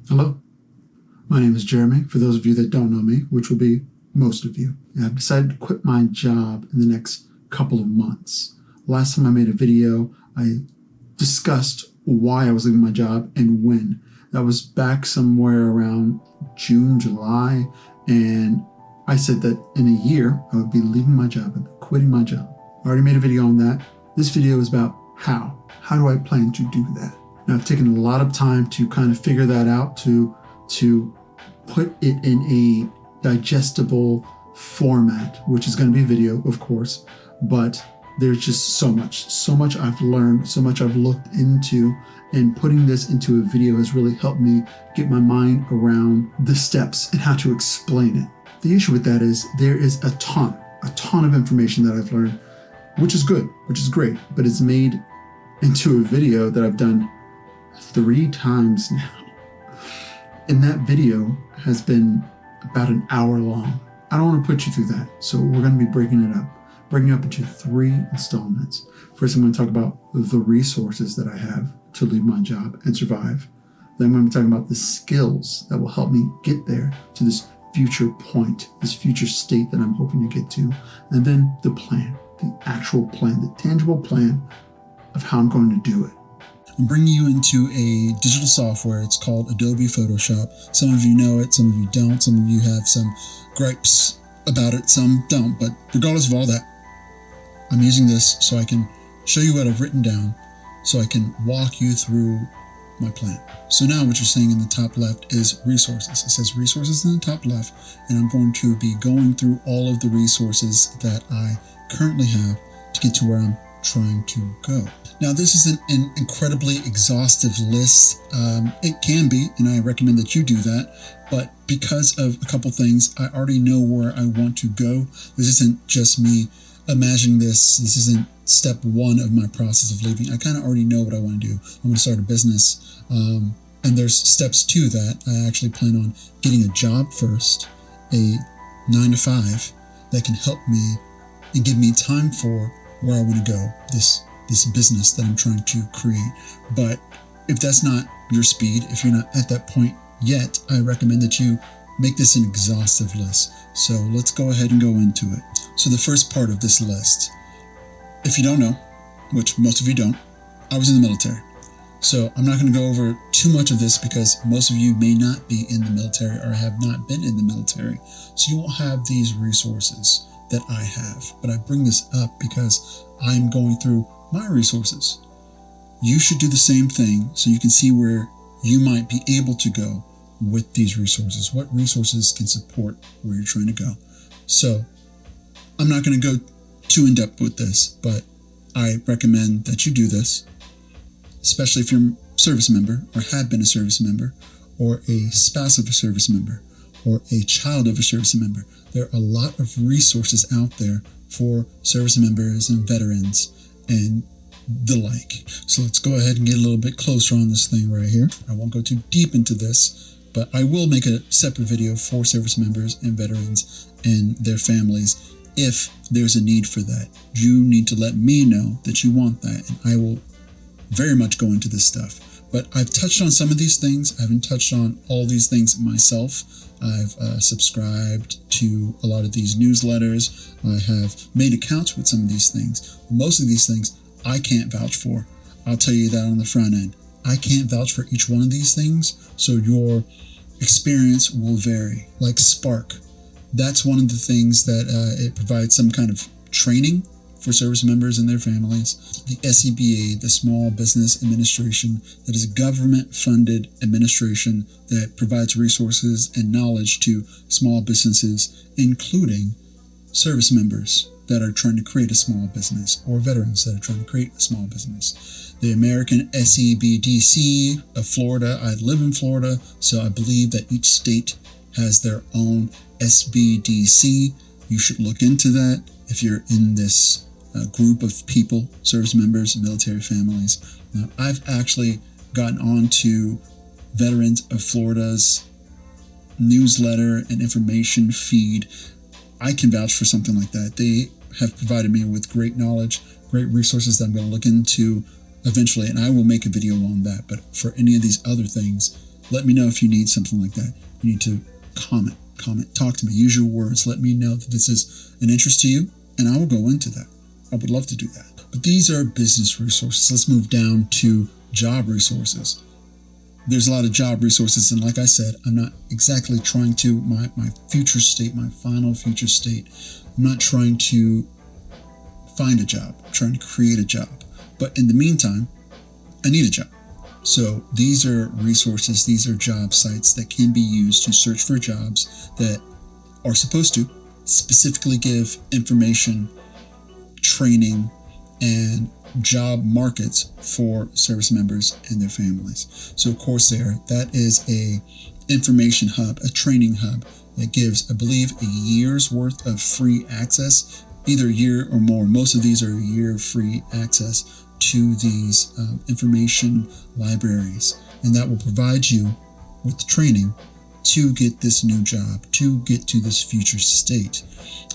Hello, my name is Jeremy. For those of you that don't know me, which will be most of you, I've decided to quit my job in the next couple of months. Last time I made a video, I discussed why I was leaving my job and when. That was back somewhere around June, July, and I said that in a year I would be leaving my job, I'd be quitting my job. I already made a video on that. This video is about how. How do I plan to do that? Now, I've taken a lot of time to kind of figure that out, to put it in a digestible format, which is going to be video, of course, but there's just so much I've learned, so much I've looked into, and putting this into a video has really helped me get my mind around the steps and how to explain it. The issue with that is there is a ton of information that I've learned, which is good, which is great, but it's made into a video that I've done 3 times now. And that video has been about an hour long. I don't want to put you through that. So we're going to be breaking it up into 3 installments. First, I'm going to talk about the resources that I have to leave my job and survive. Then I'm going to be talking about the skills that will help me get there to this future point, this future state that I'm hoping to get to. And then the plan, the actual plan, the tangible plan of how I'm going to do it. I'm bringing you into a digital software. It's called Adobe Photoshop. Some of you know it, some of you don't. Some of you have some gripes about it, some don't. But regardless of all that, I'm using this so I can show you what I've written down, so I can walk you through my plan. So now what you're seeing in the top left is resources. It says resources in the top left, and I'm going to be going through all of the resources that I currently have to get to where I'm trying to go. Now, this isn't an incredibly exhaustive list. It can be, and I recommend that you do that. But because of a couple things, I already know where I want to go. This isn't just me imagining this. This isn't step 1 of my process of leaving. I kind of already know what I want to do. I'm going to start a business. And there's steps to that. I actually plan on getting a job first, a 9-to-5 that can help me and give me time for where I want to go, this business that I'm trying to create. But if that's not your speed, if you're not at that point yet, I recommend that you make this an exhaustive list. So let's go ahead and go into it. So the first part of this list, if you don't know, which most of you don't, I was in the military. So I'm not going to go over too much of this because most of you may not be in the military or have not been in the military. So you won't have these resources that I have. But I bring this up because I'm going through my resources. You should do the same thing so you can see where you might be able to go with these resources. What resources can support where you're trying to go. So I'm not going to go too in depth with this, but I recommend that you do this, especially if you're a service member or have been a service member or a spouse of a service member or a child of a service member. There are a lot of resources out there for service members and veterans and the like. So let's go ahead and get a little bit closer on this thing right here. I won't go too deep into this, but I will make a separate video for service members and veterans and their families if there's a need for that. You need to let me know that you want that, and I will very much go into this stuff. But I've touched on some of these things. I haven't touched on all these things myself. I've subscribed to a lot of these newsletters. I have made accounts with some of these things. Most of these things I can't vouch for. I'll tell you that on the front end. I can't vouch for each one of these things, so your experience will vary. Like Spark, that's one of the things that it provides some kind of training for service members and their families. The SCBA, the Small Business Administration, that is a government-funded administration that provides resources and knowledge to small businesses, including service members that are trying to create a small business or veterans that are trying to create a small business. The American SEBDC of Florida. I live in Florida, so I believe that each state has their own SBDC. You should look into that if you're in this group of people, service members, military families. Now, I've actually gotten on to Veterans of Florida's newsletter and information feed. I can vouch for something like that. They have provided me with great knowledge, great resources that I'm going to look into eventually, and I will make a video on that. But for any of these other things, Let me know if you need something like that. You need to comment, talk to me, use your words. Let me know that this is an interest to you, and I will go into that. I would love to do that. But these are business resources. Let's move down to job resources. There's a lot of job resources, and like I said, I'm not exactly trying to, my future state, my final future state, I'm not trying to find a job. I'm trying to create a job. But in the meantime, I need a job. So these are resources, these are job sites that can be used to search for jobs that are supposed to specifically give information, training, and job markets for service members and their families. So Coursera, that is a information hub, a training hub that gives, I believe, a year's worth of free access, either a year or more. Most of these are a year of free access to these information libraries, and that will provide you with the training to get this new job, to get to this future state.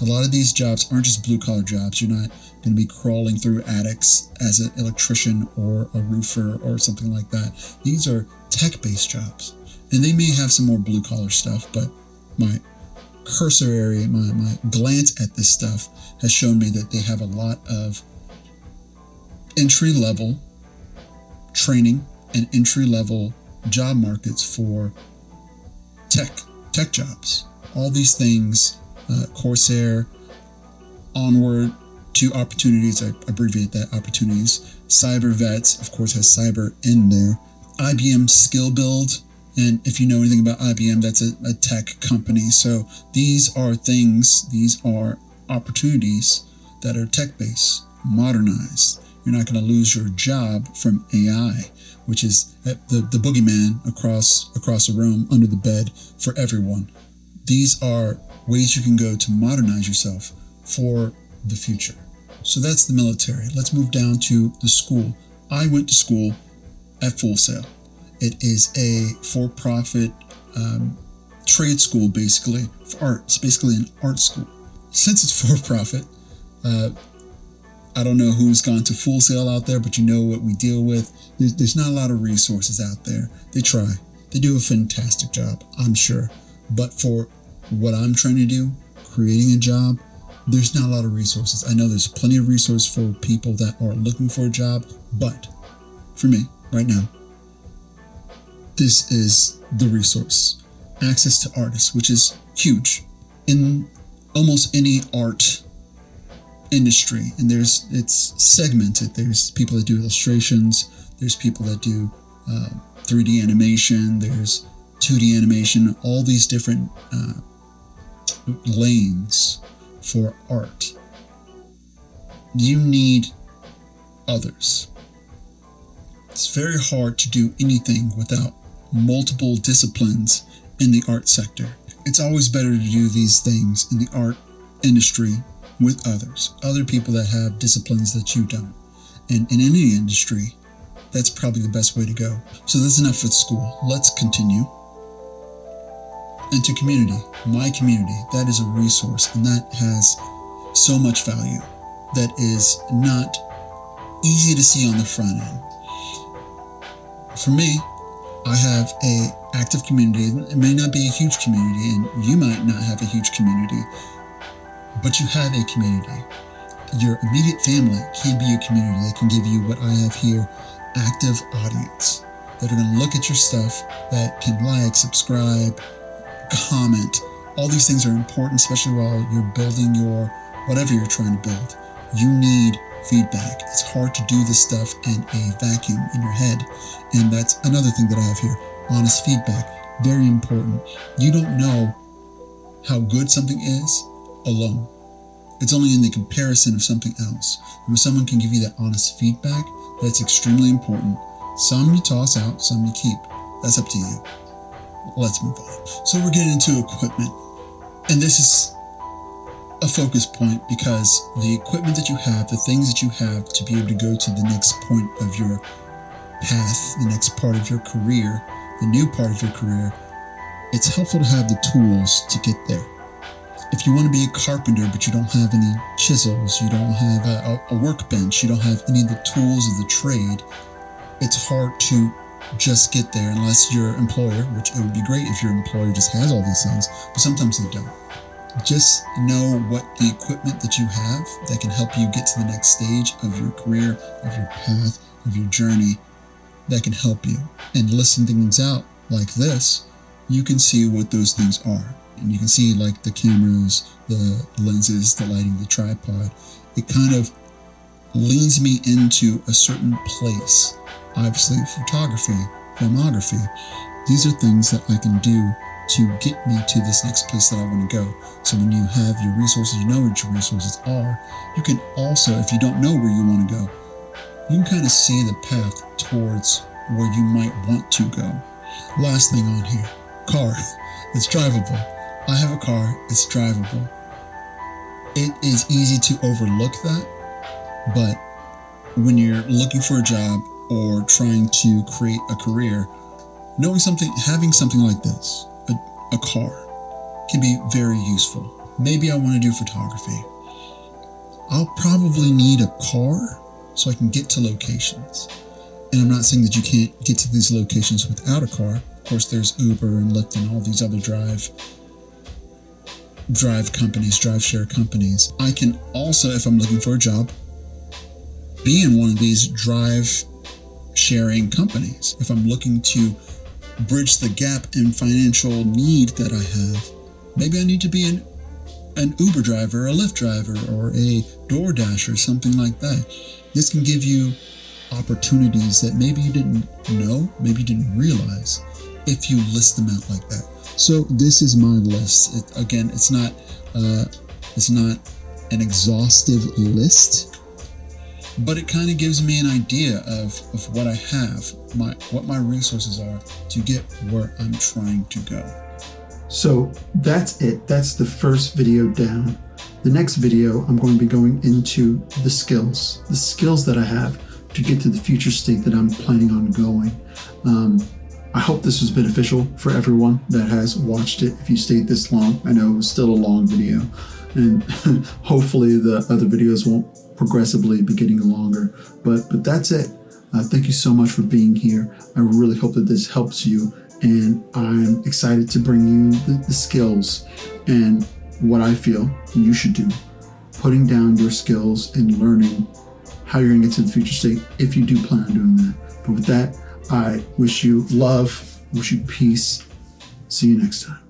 A lot of these jobs aren't just blue-collar jobs. You're not going to be crawling through attics as an electrician or a roofer or something like that. These are tech-based jobs, and they may have some more blue-collar stuff, but my cursor area, my glance at this stuff has shown me that they have a lot of entry-level training and entry-level job markets for tech jobs. All these things, Coursera, Onward to Opportunities, I abbreviate that, Opportunities. Cyber Vets, of course, has cyber in there. IBM Skill Build, and if you know anything about IBM, that's a tech company. So these are things, these are opportunities that are tech-based, modernized. You're not going to lose your job from AI, which is the boogeyman across the room, under the bed for everyone. These are ways you can go to modernize yourself for the future. So that's the military. Let's move down to the school. I went to school at Full Sail. It is a for-profit trade school, basically, for art. It's basically an art school. Since it's for-profit, I don't know who's gone to Full Sail out there, but you know what we deal with. There's not a lot of resources out there. They try. They do a fantastic job, I'm sure. But for what I'm trying to do, creating a job, there's not a lot of resources. I know there's plenty of resources for people that are looking for a job, but for me, right now, this is the resource. Access to artists, which is huge in almost any art industry, and it's segmented. There's people that do illustrations, there's people that do 3D animation, there's 2D animation, all these different lanes for art. You need others. It's very hard to do anything without multiple disciplines in the art sector. It's always better to do these things in the art industry with others, other people that have disciplines that you don't. And in any industry, that's probably the best way to go. So that's enough with school. Let's continue. Into community. My community, that is a resource, and that has so much value that is not easy to see on the front end. For me, I have a active community. It may not be a huge community, and you might not have a huge community, but you have a community. Your immediate family can be a community that can give you what I have here, active audience, that are going to look at your stuff, that can like, subscribe, comment. All these things are important, especially while you're building your whatever you're trying to build. You need feedback. It's hard to do this stuff in a vacuum in your head, and that's another thing that I have here. Honest feedback, very important. You don't know how good something is alone. It's only in the comparison of something else. And when someone can give you that honest feedback, that's extremely important. Some you toss out, some you keep. That's up to you. Let's move on. So we're getting into equipment, and this is a focus point because the equipment that you have, the things that you have to be able to go to the next point of your path, the next part of your career, the new part of your career, it's helpful to have the tools to get there. If you want to be a carpenter but you don't have any chisels, you don't have a workbench, you don't have any of the tools of the trade, it's hard to just get there unless your employer, which it would be great if your employer just has all these things, but sometimes they don't. Just know what the equipment that you have that can help you get to the next stage of your career, of your path, of your journey, that can help you. And listen things out like this, you can see what those things are. And you can see like the cameras, the lenses, the lighting, the tripod. It kind of leads me into a certain place. Obviously, photography, filmography, these are things that I can do to get me to this next place that I want to go. So when you have your resources, you know what your resources are. You can also, if you don't know where you want to go, you can kind of see the path towards where you might want to go. Last thing on here, car. It's drivable. I have a car, it's drivable. It is easy to overlook that, but when you're looking for a job or trying to create a career, knowing something, having something like this, a car, can be very useful. Maybe I want to do photography. I'll probably need a car so I can get to locations. And I'm not saying that you can't get to these locations without a car. Of course, there's Uber and Lyft and all these other drive companies, drive share companies. I can also, if I'm looking for a job, be in one of these drive sharing companies. If I'm looking to bridge the gap in financial need that I have, maybe I need to be an Uber driver, a Lyft driver, or a DoorDash or something like that. This can give you opportunities that maybe you didn't know, maybe you didn't realize, if you list them out like that. So this is my list. It's not an exhaustive list, but it kind of gives me an idea of what I have, what my resources are to get where I'm trying to go. So that's it. That's the first video down. The next video, I'm going to be going into the skills that I have to get to the future state that I'm planning on going. I hope this was beneficial for everyone that has watched it. If you stayed this long, I know it was still a long video, and hopefully the other videos won't progressively be getting longer. But that's it. Thank you so much for being here. I really hope that this helps you, and I'm excited to bring you the skills and what I feel you should do. Putting down your skills and learning how you're going to get to the future state if you do plan on doing that. But with that, I wish you love, wish you peace. See you next time.